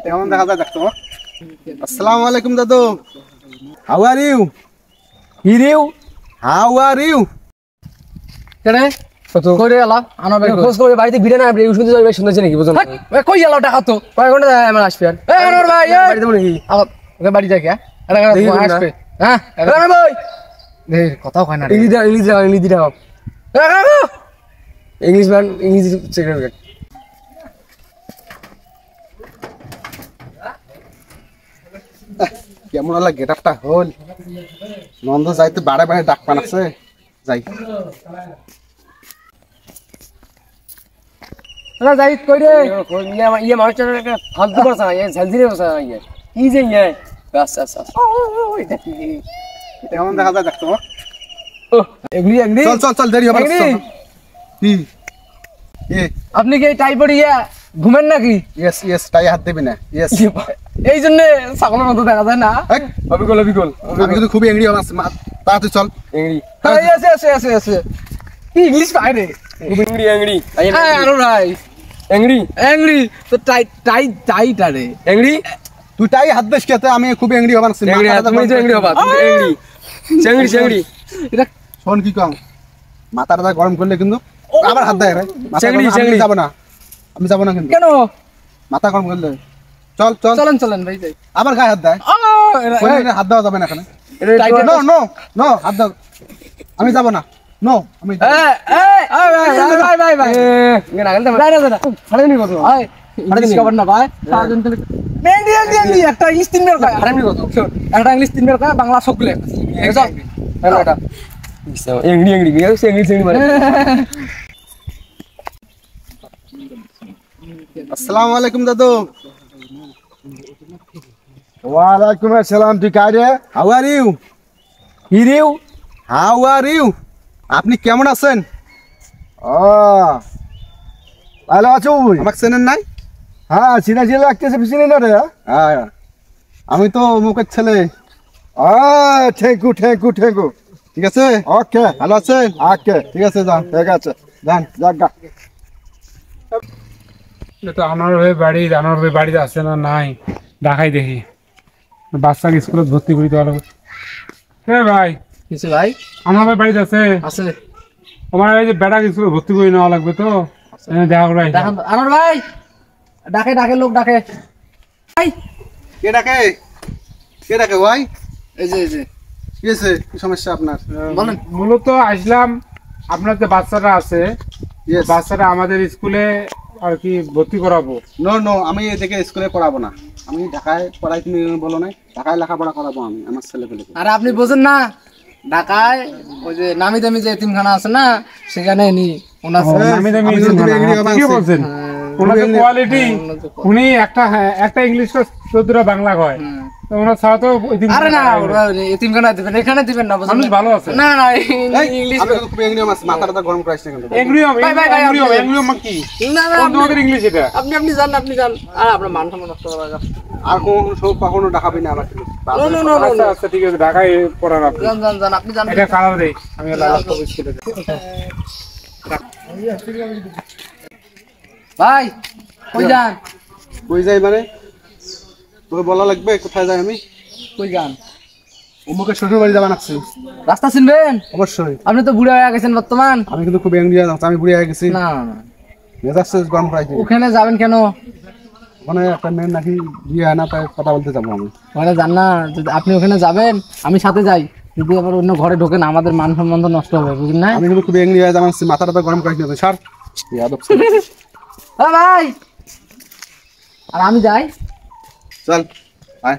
কেমন দেখা যায় দেখো। আসসালামু আলাইকুম দাদু। How are you? How are you? কেন কত করে এলা আনা বের খোঁজ করে বাড়িতে ভিড়ে না আপনি শুনতে যাবে শুনতেছেন নাকি বুঝুন ওই কই এলা টাকা তো কয় ঘন্টা আমার আসবে আর এই আনোর ভাই বাড়িতে বলি ওকে বাড়ি যাই কে এটা আসবে হ্যাঁ আরে ভাই দেখ কথাও কয় না ইংলিশ দাও ইংলিশ ম্যান ইংলিশ সেক্রেটারি কেমন হলো গেটআপটা হল? নন্দ যাইতে বাড়ে বাড়ে ডাক পানাচ্ছে যাই। না যাই কই রে ইয়ে মানুষটা ফালতু বসা ইয়ে ঝালজিরে বসা ইয়ে কি যে ইয়ে আচ্ছা আচ্ছা ওই দেখি কেমন দেখা যায় দেখো। এগলি এগলি চল চল চল দেরি হবে কি এ আপনি কি টাই পড়িয়া ঘুমেন নাকি? ইয়েস ইয়েস টাই হাত দিবি না ইয়েস এই জন্য ছাগলের মতো দেখা যায় না অবিকল আমি কিন্তু খুবই এংরি হলাম তাড়াতাড়ি চল। এংরি আছে কি ইংলিশ পায় রে খুব এংরি আরে ভাই এংরি তো টাই টাই টাইটা রে এংরি তুই টাই হাত দিস কেতে আমি খুব এংরি হলাম। তুমি যে এংরি হবা তুমি এংরি এটা শোন কি কম মাথাটা গরম করলে কিন্তু আবার হাত দেয় রে যাব না আমি যাব না কিন্তু কেন মাথা গরম করলে চল চল চলেন ভাই যাই আবার গায়ে হাত দেয় হাত দেওয়া যাবে না এখানে নো নো নো হাত দাও আমি যাব না নো আমি ভাই একটা ইংলিশ 3 মিনিট একটা ইংলিশ 3 মিনিট বাংলা সকলে আসসালামু আলাইকুম দাদু। ওয়ালাইকুম আসসালাম। তুই কারে? How are you? How are you? আপনি কেমন আছেন? ও ভালো আছো? আমাকে চেনেন নাই? হ্যাঁ চিনা চিনা লাগতেছে চিনি না রে। হ্যাঁ আমি তো মুখের ছেলে। থ্যাংক ইউ ঠিক আছে ওকে ভালো আছেন? ওকে ঠিক আছে যান ঠিক আছে যান জাগা। তো আমার বাড়িতে আছে না নাই দেখাই দেখি বাচ্চাকে স্কুলে ভর্তি করি তো ভাই কিছু ভাই আমার বাড়িতে আছে আমার এই যে বেটা স্কুলে ভর্তি করে নেওয়া লাগবে তো দেখা করে আমার ভাই ডাকে লোক ডাকে ভাই কে ডাকে ভাই? এই যে কি আছে কি সমস্যা আপনার বলেন। মূলত আসলাম আপনার যে বাচ্চাটা আছে বাচ্চাটা আমাদের স্কুলে আর কি ভর্তি করাবো। নো আমি এদিকে স্কুলে পড়াবো না, আমি ঢাকায় পড়াই। তুমি বলো না ঢাকায় লেখাপড়া করাবো আমি আমার ছেলেপেলেকে। আর আপনি বোঝেন না ঢাকায় ওই যে নামি দামি যে এতিমখানা আছে না সেখানে নি ওনার কি বলছেন কোয়ালিটি উনি একটা ইংলিশ 14টা বাংলা কয় তো ওনার ছাড়া তো আরে না এতিমখানা দিবেন এখানে দিবেন না মানুষ ভালো আছে না ইংলিশ আমি খুব এংরি আমার মাথাটা গরম করাইছ না কিন্তু এংরিয়ম কি না তোমাদের ইংলিশ এটা আপনি জান আর আপনার মান সম্মান নষ্ট করা যাবে আর কখনো ডাকাবি না আমাকে। নো আচ্ছা ঠিক আছে ঢাকায় পড়ান আপনি জান আপনি জান এটা কালার দেই আমি লাগাবো স্কুলে ভাই কই যান? কই যাই মানে তোকে বলা লাগবে কোথায় যাই আমি? কই যান? অমুকের শ্বশুর বাড়ি যাবা নাকছি। রাস্তা চিনবেন? অবশ্যই। আপনি তো বুড়া হয়ে গেছেন বর্তমান। আমি কিন্তু খুব এংরি আছি, আমি বুড়ি হয়ে গেছি। না মেজাজ গরম করাইছি। ওখানে যাবেন কেন? ওখানে একটা মেয়ের নাকি বিয়ে হয় না, তাই কথা বলতে যাবো আমি। ওখানে যান না, যদি আপনি ওখানে যাবেন আমি সাথে যাই, যদি আবার অন্য ঘরে ঢোকেন আমাদের মান সম্মান নষ্ট হবে বুঝলেন না? আমি কিন্তু খুব এংরি হয়ে যাচ্ছি, মাথাটা গরম করাইছি না স্যার। ভাই আর আমি যাই। চল আয়।